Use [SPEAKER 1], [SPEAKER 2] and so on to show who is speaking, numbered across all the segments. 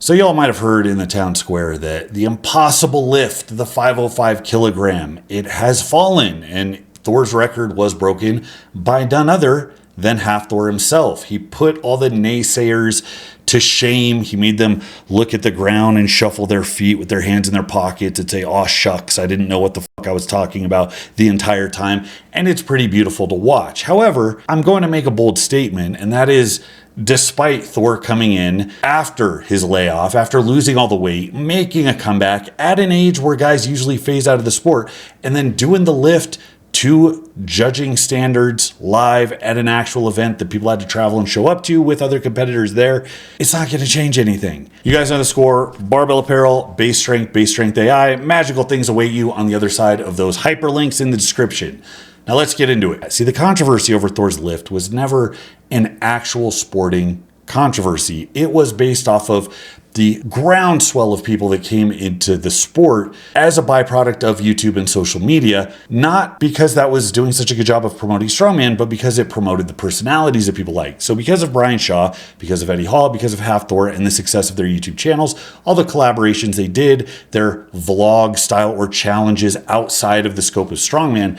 [SPEAKER 1] So y'all might have heard in the town square that the impossible lift, the 505 kilogram, it has fallen, and Thor's record was broken by none other than Thor himself. He put all the naysayers to shame. He made them look at the ground and shuffle their feet with their hands in their pockets and say, "Aw, shucks, I didn't know what the fuck I was talking about the entire time." And it's pretty beautiful to watch. However, I'm going to make a bold statement, and that is, despite Thor coming in after his layoff, after losing all the weight, making a comeback at an age where guys usually phase out of the sport, and then doing the lift to judging standards live at an actual event that people had to travel and show up to with other competitors there, it's not going to change anything. You guys know the score. Barbell apparel, base strength, base strength AI, magical things await you on the other side of those hyperlinks in the description. Now let's get into it. See, the controversy over Thor's lift was never an actual sporting controversy. It was based off of the groundswell of people that came into the sport as a byproduct of YouTube and social media, not because that was doing such a good job of promoting strongman, but because it promoted the personalities that people like. So because of Brian Shaw, because of Eddie Hall, because of Thor and the success of their YouTube channels, all the collaborations they did, their vlog style or challenges outside of the scope of strongman,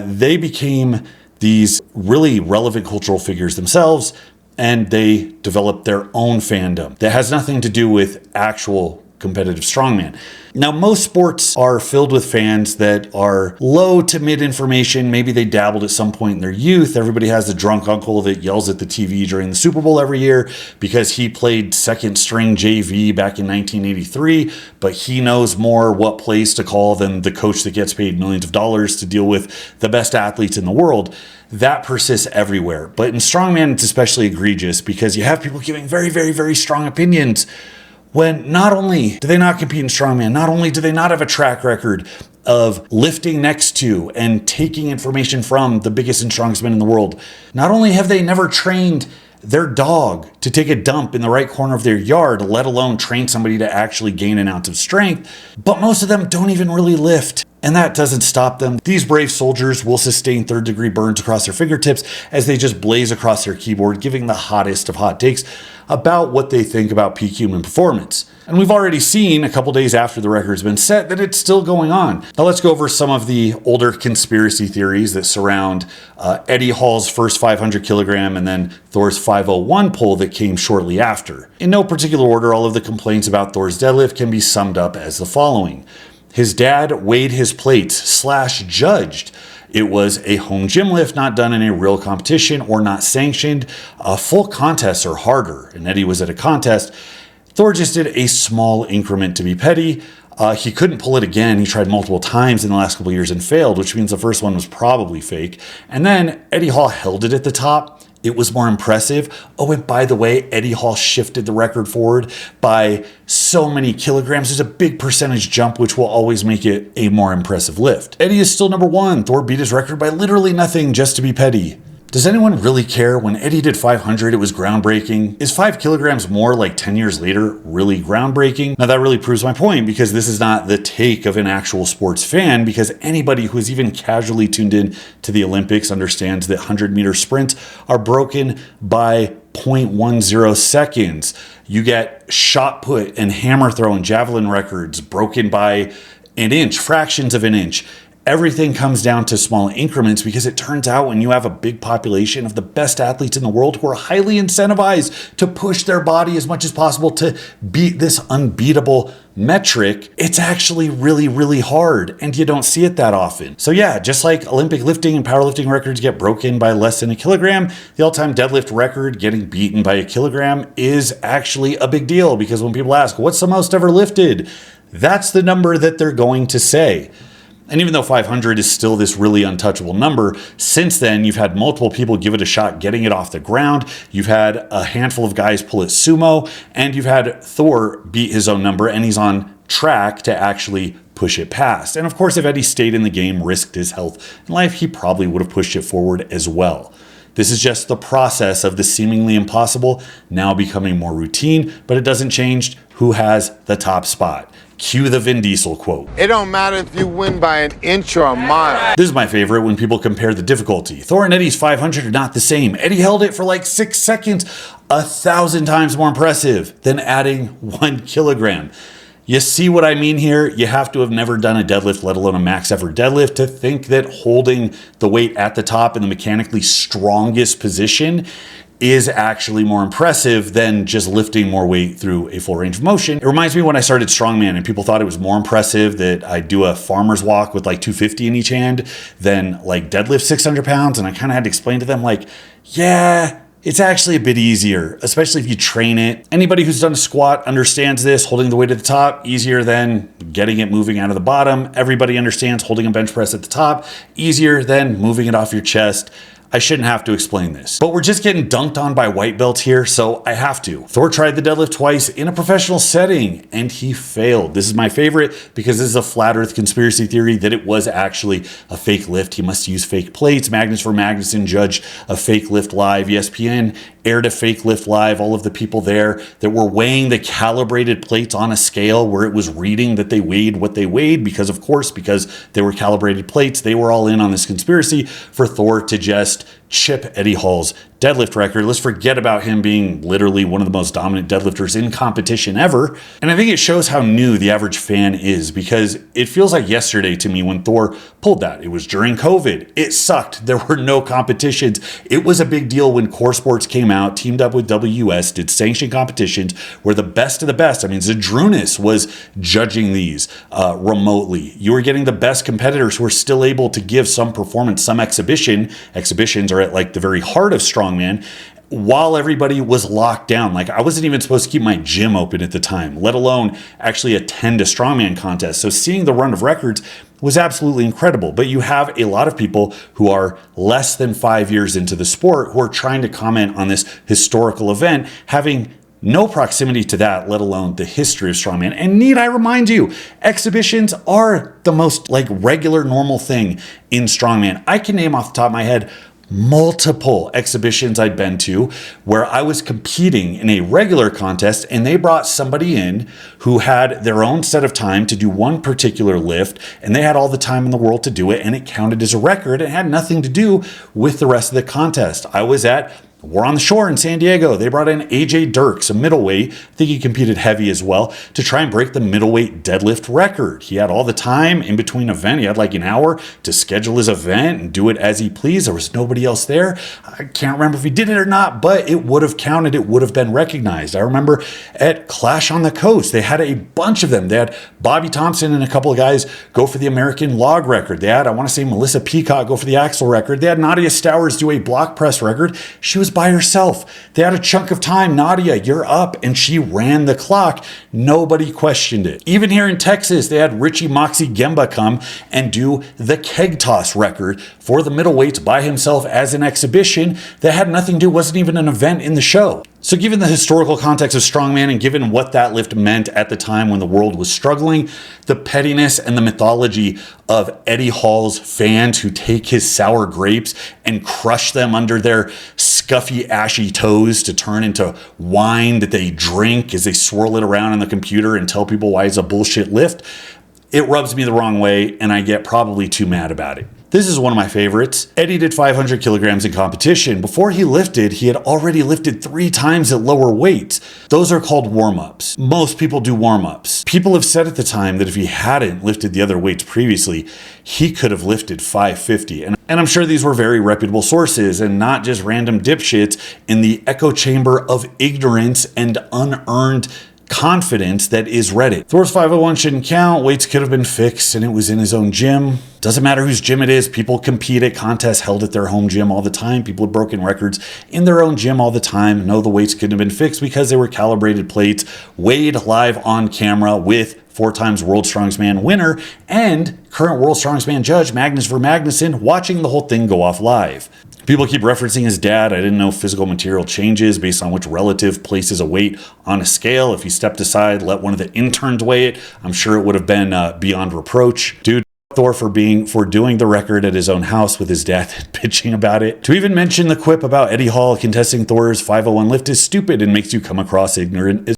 [SPEAKER 1] they became these really relevant cultural figures themselves, and they developed their own fandom that has nothing to do with actual competitive strongman. Now, most sports are filled with fans that are low to mid information. Maybe they dabbled at some point in their youth. Everybody has the drunk uncle that yells at the TV during the Super Bowl every year because he played second string JV back in 1983, but he knows more what plays to call than the coach that gets paid millions of dollars to deal with the best athletes in the world. That persists everywhere. But in strongman, it's especially egregious because you have people giving very, very, very strong opinions when not only do they not compete in strongman, not only do they not have a track record of lifting next to and taking information from the biggest and strongest men in the world, not only have they never trained their dog to take a dump in the right corner of their yard, let alone train somebody to actually gain an ounce of strength, but most of them don't even really lift. And that doesn't stop them. These brave soldiers will sustain third-degree burns across their fingertips as they just blaze across their keyboard, giving the hottest of hot takes about what they think about peak human performance. And we've already seen a couple days after the record's been set that it's still going on. Now let's go over some of the older conspiracy theories that surround Eddie Hall's first 500 kilogram and then Thor's 501 pull that came shortly after. In no particular order, all of the complaints about Thor's deadlift can be summed up as the following. His dad weighed his plates / judged. It was a home gym lift, not done in a real competition or not sanctioned. Full contests are harder, and Eddie was at a contest. Thor just did a small increment to be petty. He couldn't pull it again. He tried multiple times in the last couple of years and failed, which means the first one was probably fake. And then Eddie Hall held it at the top. It was more impressive. Oh, and by the way, Eddie Hall shifted the record forward by so many kilograms. There's a big percentage jump, which will always make it a more impressive lift. Eddie is still number one. Thor beat his record by literally nothing just to be petty. Does anyone really care? When Eddie did 500, it was groundbreaking. Is 5 kilograms more like 10 years later really groundbreaking? Now that really proves my point, because this is not the take of an actual sports fan, because anybody who is even casually tuned in to the Olympics understands that 100-meter sprints are broken by 0.10 seconds. You get shot put and hammer throw and javelin records broken by an inch, fractions of an inch. Everything comes down to small increments, because it turns out when you have a big population of the best athletes in the world who are highly incentivized to push their body as much as possible to beat this unbeatable metric, it's actually really, really hard, and you don't see it that often. So yeah, just like Olympic lifting and powerlifting records get broken by less than a kilogram, the all-time deadlift record getting beaten by a kilogram is actually a big deal, because when people ask, what's the most ever lifted? That's the number that they're going to say. And even though 500 is still this really untouchable number, since then you've had multiple people give it a shot getting it off the ground. You've had a handful of guys pull it sumo, and you've had Thor beat his own number, and he's on track to actually push it past. And of course, if Eddie stayed in the game, risked his health and life, he probably would have pushed it forward as well. This is just the process of the seemingly impossible now becoming more routine, but it doesn't change who has the top spot. Cue the Vin Diesel quote.
[SPEAKER 2] It don't matter if you win by an inch or a mile.
[SPEAKER 1] This is my favorite when people compare the difficulty. Thor and Eddie's 500 are not the same. Eddie held it for like 6 seconds 1,000 times more impressive than adding 1 kilogram. You see what I mean here? You have to have never done a deadlift, let alone a max effort deadlift, to think that holding the weight at the top in the mechanically strongest position is actually more impressive than just lifting more weight through a full range of motion. It reminds me when I started strongman and people thought it was more impressive that I do a farmer's walk with like 250 in each hand than like deadlift 600 pounds. And I kind of had to explain to them like, yeah, it's actually a bit easier, especially if you train it. Anybody who's done a squat understands this. Holding the weight at the top, easier than getting it moving out of the bottom. Everybody understands holding a bench press at the top, easier than moving it off your chest. I shouldn't have to explain this, but we're just getting dunked on by white belts here, so I have to. Thor tried the deadlift twice in a professional setting and he failed. This is my favorite because this is a flat earth conspiracy theory that it was actually a fake lift. He must use fake plates. Magnus for Magnuson judged a fake lift live. ESPN aired a fake lift live. All of the people there that were weighing the calibrated plates on a scale where it was reading that they weighed what they weighed because they were calibrated plates, they were all in on this conspiracy for Thor to just chip Eddie Hall's deadlift record. Let's forget about him being literally one of the most dominant deadlifters in competition ever. And I think it shows how new the average fan is because it feels like yesterday to me when Thor pulled that. It was during COVID. It sucked. There were no competitions. It was a big deal when Core Sports came out, teamed up with WS, did sanctioned competitions where the best of the best, I mean, Zadrunas was judging these remotely. You were getting the best competitors who were still able to give some performance, some exhibition. Exhibitions are at like the very heart of strongman, while everybody was locked down. Like I wasn't even supposed to keep my gym open at the time, let alone actually attend a strongman contest. So seeing the run of records was absolutely incredible. But you have a lot of people who are less than 5 years into the sport who are trying to comment on this historical event, having no proximity to that, let alone the history of strongman. And need I remind you, exhibitions are the most like regular, normal thing in strongman. I can name off the top of my head multiple exhibitions I'd been to where I was competing in a regular contest and they brought somebody in who had their own set of time to do one particular lift and they had all the time in the world to do it and it counted as a record. It had nothing to do with the rest of the contest. I was at War on the Shore in San Diego. They brought in AJ Dirks, a middleweight. I think he competed heavy as well, to try and break the middleweight deadlift record. He had all the time in between event. He had like an hour to schedule his event and do it as he pleased. There was nobody else there. I can't remember if he did it or not, but it would have counted. It would have been recognized. I remember at Clash on the Coast, they had a bunch of them. They had Bobby Thompson and a couple of guys go for the American log record. They had, I want to say, Melissa Peacock go for the axle record. They had Nadia Stowers do a block press record. She was by herself. They had a chunk of time. Nadia, you're up. And she ran the clock. Nobody questioned it. Even here in Texas, they had Richie Moxie Gemba come and do the keg toss record for the middleweights by himself as an exhibition that had nothing to do, wasn't even an event in the show. So given the historical context of strongman and given what that lift meant at the time when the world was struggling, the pettiness and the mythology of Eddie Hall's fans who take his sour grapes and crush them under their scuffy, ashy toes to turn into wine that they drink as they swirl it around on the computer and tell people why it's a bullshit lift, it rubs me the wrong way and I get probably too mad about it. This is one of my favorites. Eddie did 500 kilograms in competition. Before he lifted, he had already lifted 3 times at lower weights. Those are called warm-ups. Most people do warm-ups. People have said at the time that if he hadn't lifted the other weights previously, he could have lifted 550. And I'm sure these were very reputable sources and not just random dipshits in the echo chamber of ignorance and unearned confidence that is Reddit. Thor's 501 shouldn't count. Weights could have been fixed and it was in his own gym. Doesn't matter whose gym it is. People compete at contests held at their home gym all the time. People have broken records in their own gym all the time. No, the weights couldn't have been fixed because they were calibrated plates, weighed live on camera with 4 times World Strongest Man winner and current World Strongest Man judge Magnus for Magnuson watching the whole thing go off live. People keep referencing his dad. I didn't know physical material changes based on which relative places a weight on a scale. If he stepped aside, let one of the interns weigh it, I'm sure it would have been beyond reproach. Dude, Thor for doing the record at his own house with his dad bitching about it. To even mention the quip about Eddie Hall contesting Thor's 501 lift is stupid and makes you come across ignorant as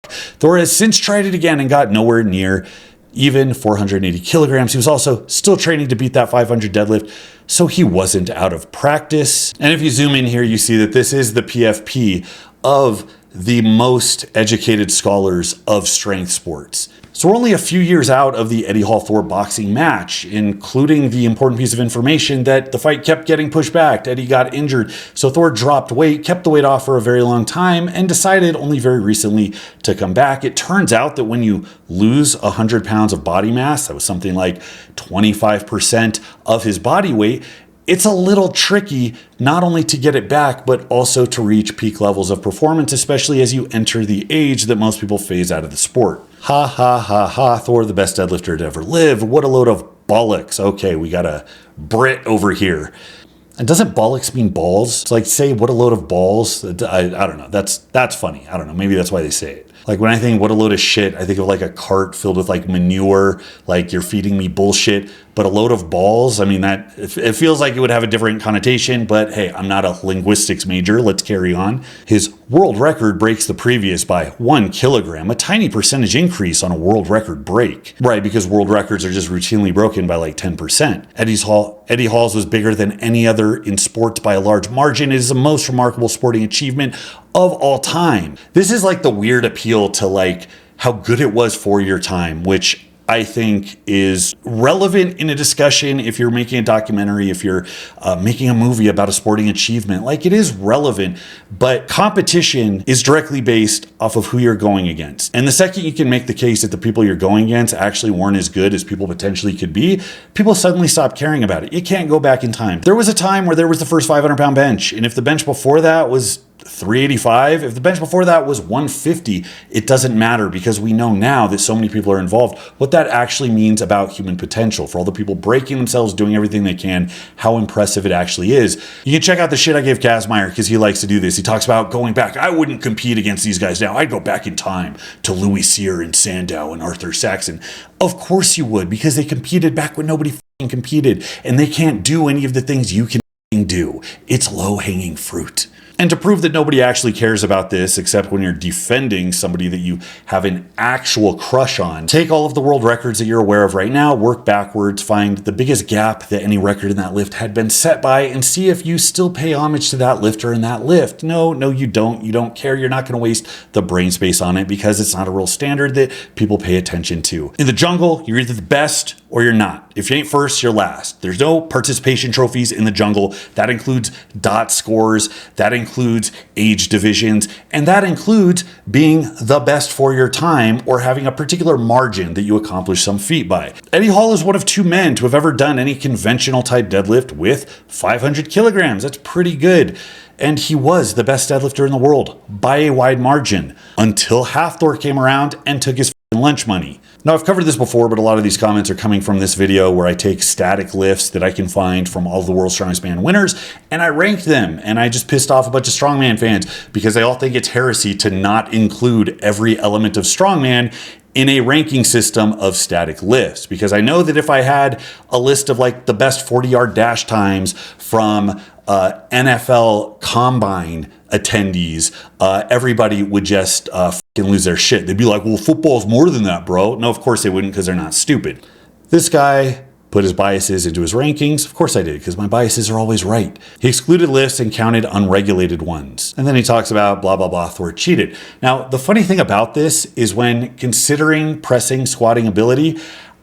[SPEAKER 1] Thor has since tried it again and got nowhere near even 480 kilograms. He was also still training to beat that 500 deadlift, so he wasn't out of practice. And if you zoom in here, you see that this is the PFP of the most educated scholars of strength sports. So we're only a few years out of the Eddie Hall-Thor boxing match, including the important piece of information that the fight kept getting pushed back. Eddie got injured, so Thor dropped weight, kept the weight off for a very long time, and decided only very recently to come back. It turns out that when you lose 100 pounds of body mass, that was something like 25% of his body weight, it's a little tricky not only to get it back, but also to reach peak levels of performance, especially as you enter the age that most people phase out of the sport. Ha ha ha ha, Thor, the best deadlifter to ever live. What a load of bollocks. Okay, we got a Brit over here. And doesn't bollocks mean balls? It's like, say, what a load of balls. I don't know. That's funny. I don't know. Maybe that's why they say it. Like when I think what a load of shit, I think of like a cart filled with like manure, like you're feeding me bullshit. But a load of balls, I mean, that it feels like it would have a different connotation, but hey, I'm not a linguistics major. Let's carry on. His world record breaks the previous by 1 kilogram, a tiny percentage increase on a world record break. Right, because world records are just routinely broken by like 10%. Eddie Hall's was bigger than any other in sports by a large margin. It is the most remarkable sporting achievement of all time. This is like the weird appeal to like how good it was for your time, which I think is relevant in a discussion if you're making a documentary, if you're making a movie about a sporting achievement. Like, it is relevant, but competition is directly based off of who you're going against. And the second you can make the case that the people you're going against actually weren't as good as people potentially could be, people suddenly stop caring about it. You can't go back in time. There was a time where there was the first 500-pound bench, and if the bench before that was 385, if the bench before that was 150, it doesn't matter, because we know now that so many people are involved what that actually means about human potential. For all the people breaking themselves, doing everything they can, how impressive it actually is. You can check out the shit I gave Kazmaier, because he likes to do this. He talks about going back. I wouldn't compete against these guys now. I'd go back in time to Louis Cyr and Sandow and Arthur Saxon. Of course you would, because they competed back when nobody competed, and they can't do any of the things you can do. It's low-hanging fruit. And to prove that nobody actually cares about this, except when you're defending somebody that you have an actual crush on, take all of the world records that you're aware of right now, work backwards, find the biggest gap that any record in that lift had been set by, and see if you still pay homage to that lifter in that lift. No, you don't. You don't care. You're not going to waste the brain space on it, because it's not a real standard that people pay attention to. In the jungle, you're either the best or you're not. If you ain't first, you're last. There's no participation trophies in the jungle. That includes dot scores, that includes age divisions, and that includes being the best for your time or having a particular margin that you accomplish some feat by. Eddie Hall is one of 2 men to have ever done any conventional type deadlift with 500 kilograms. That's pretty good. And he was the best deadlifter in the world by a wide margin, until Thor came around and took his lunch money. Now, I've covered this before, but a lot of these comments are coming from this video where I take static lifts that I can find from all of the World's Strongest Man winners, and I ranked them, and I just pissed off a bunch of strongman fans because they all think it's heresy to not include every element of strongman in a ranking system of static lifts. Because I know that if I had a list of like the best 40-yard dash times from NFL Combine attendees, everybody would just lose their shit. They'd be like, well, football's more than that, bro. No, of course they wouldn't, because they're not stupid. This guy put his biases into his rankings. Of course I did, because my biases are always right. He excluded lists and counted unregulated ones. And then he talks about blah, blah, blah, Thor cheated. Now, the funny thing about this is when considering pressing squatting ability,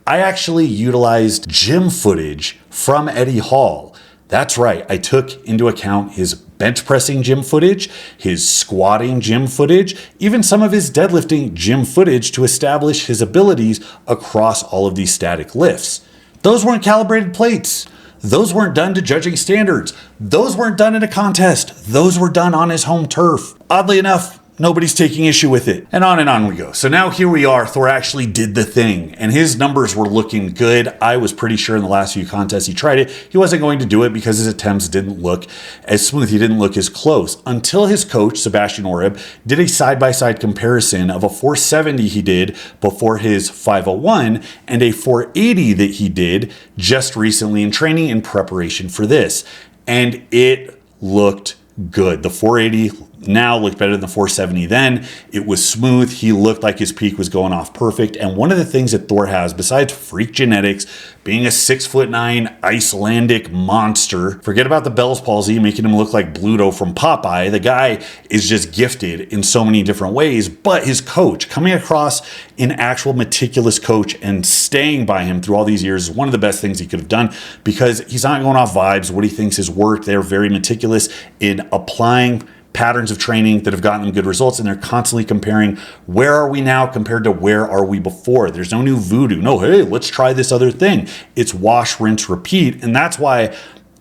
[SPEAKER 1] I actually utilized gym footage from Eddie Hall. That's right, I took into account his bench pressing gym footage, his squatting gym footage, even some of his deadlifting gym footage to establish his abilities across all of these static lifts. Those weren't calibrated plates. Those weren't done to judging standards. Those weren't done in a contest. Those were done on his home turf. Oddly enough, nobody's taking issue with it. And on we go. So now here we are. Thor actually did the thing, and his numbers were looking good. I was pretty sure in the last few contests he tried it, he wasn't going to do it because his attempts didn't look as smooth. He didn't look as close until his coach, Sebastian Oreb, did a side-by-side comparison of a 470 he did before his 501 and a 480 that he did just recently in training in preparation for this. And it looked good. The 480 now looked better than the 470 then. It was smooth. He looked like his peak was going off perfect. And one of the things that Thor has, besides freak genetics, being a 6'9" Icelandic monster, forget about the Bell's palsy, making him look like Bluto from Popeye. The guy is just gifted in so many different ways, but his coach, coming across an actual meticulous coach and staying by him through all these years is one of the best things he could have done, because he's not going off vibes, what he thinks has worked. They're very meticulous in applying patterns of training that have gotten them good results, and they're constantly comparing where are we now compared to where are we before. There's no new voodoo. No, hey, let's try this other thing. It's wash, rinse, repeat. And that's why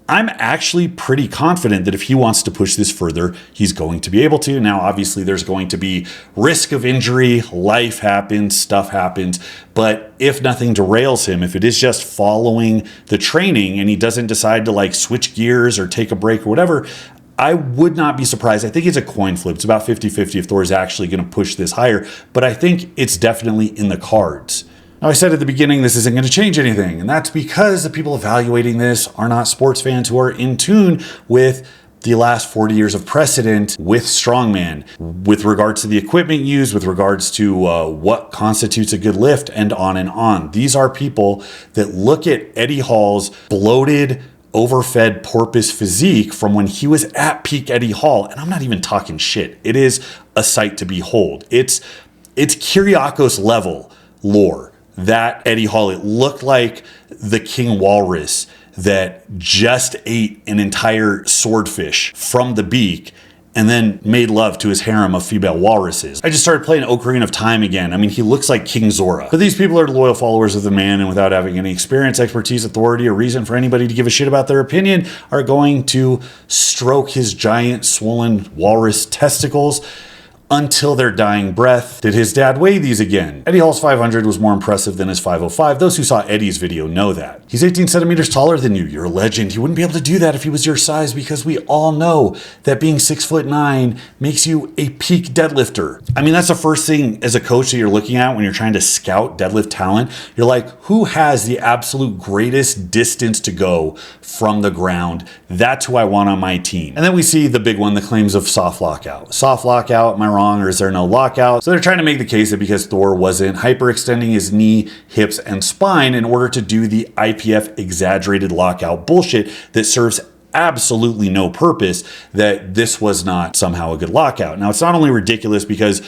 [SPEAKER 1] I'm actually pretty confident that if he wants to push this further, he's going to be able to. Now, obviously, there's going to be risk of injury. Life happens, stuff happens. But if nothing derails him, if it is just following the training and he doesn't decide to like switch gears or take a break or whatever, I would not be surprised. I think it's a coin flip. It's about 50-50 if Thor is actually going to push this higher, but I think it's definitely in the cards. Now, I said at the beginning, this isn't going to change anything, and that's because the people evaluating this are not sports fans who are in tune with the last 40 years of precedent with strongman, with regards to the equipment used, with regards to what constitutes a good lift, and on and on. These are people that look at Eddie Hall's bloated, overfed porpoise physique from when he was at peak Eddie Hall, and I'm not even talking shit. It is a sight to behold. It's Kyriakos level lore. That Eddie Hall, it looked like the king walrus that just ate an entire swordfish from the beak and then made love to his harem of female walruses. I just started playing Ocarina of Time again. I mean, he looks like King Zora. But these people are loyal followers of the man, and without having any experience, expertise, authority, or reason for anybody to give a shit about their opinion, are going to stroke his giant swollen walrus testicles until their dying breath. Did his dad weigh these again? Eddie Hall's 500 was more impressive than his 505. Those who saw Eddie's video know that. He's 18 centimeters taller than you. You're a legend. He wouldn't be able to do that if he was your size, because we all know that being 6'9" makes you a peak deadlifter. I mean, that's the first thing as a coach that you're looking at when you're trying to scout deadlift talent. You're like, who has the absolute greatest distance to go from the ground? That's who I want on my team. And then we see the big one, the claims of soft lockout. Soft lockout, am I wrong, or is there no lockout? So they're trying to make the case that because Thor wasn't hyperextending his knee, hips, and spine in order to do the IPF exaggerated lockout bullshit that serves absolutely no purpose, that this was not somehow a good lockout. Now, it's not only ridiculous because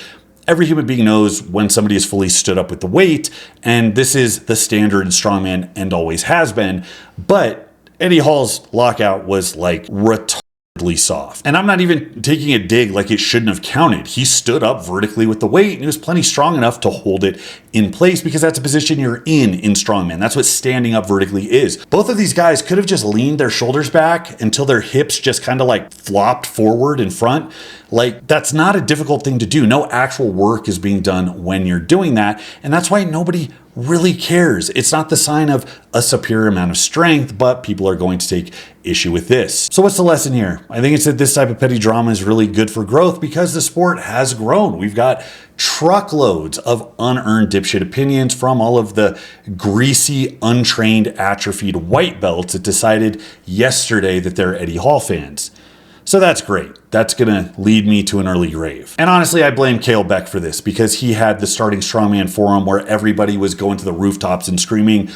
[SPEAKER 1] every human being knows when somebody is fully stood up with the weight, and this is the standard in strongman and always has been, but Eddie Hall's lockout was like retardedly soft. And I'm not even taking a dig like it shouldn't have counted. He stood up vertically with the weight, and he was plenty strong enough to hold it in place, because that's a position you're in strongman. That's what standing up vertically is. Both of these guys could have just leaned their shoulders back until their hips just kind of like flopped forward in front. Like, that's not a difficult thing to do. No actual work is being done when you're doing that. And that's why nobody really cares. It's not the sign of a superior amount of strength, but people are going to take issue with this. So what's the lesson here? I think it's that this type of petty drama is really good for growth, because the sport has grown. We've got truckloads of unearned dipshit opinions from all of the greasy, untrained, atrophied white belts that decided yesterday that they're Eddie Hall fans. So that's great. That's going to lead me to an early grave. And honestly, I blame Cale Beck for this, because he had the Starting Strongman forum where everybody was going to the rooftops and screaming,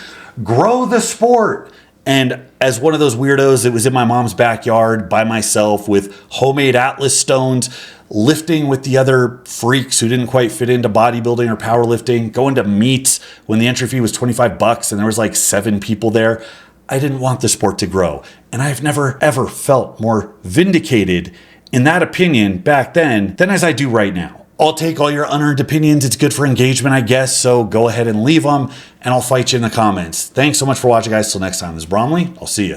[SPEAKER 1] grow the sport. And as one of those weirdos that was in my mom's backyard by myself with homemade Atlas stones, lifting with the other freaks who didn't quite fit into bodybuilding or powerlifting, going to meets when the entry fee was $25 and there was like 7 people there, I didn't want the sport to grow. And I've never, ever felt more vindicated in that opinion back then than as I do right now. I'll take all your unearned opinions. It's good for engagement, I guess. So go ahead and leave them, and I'll fight you in the comments. Thanks so much for watching, guys. Till next time, this is Bromley. I'll see you.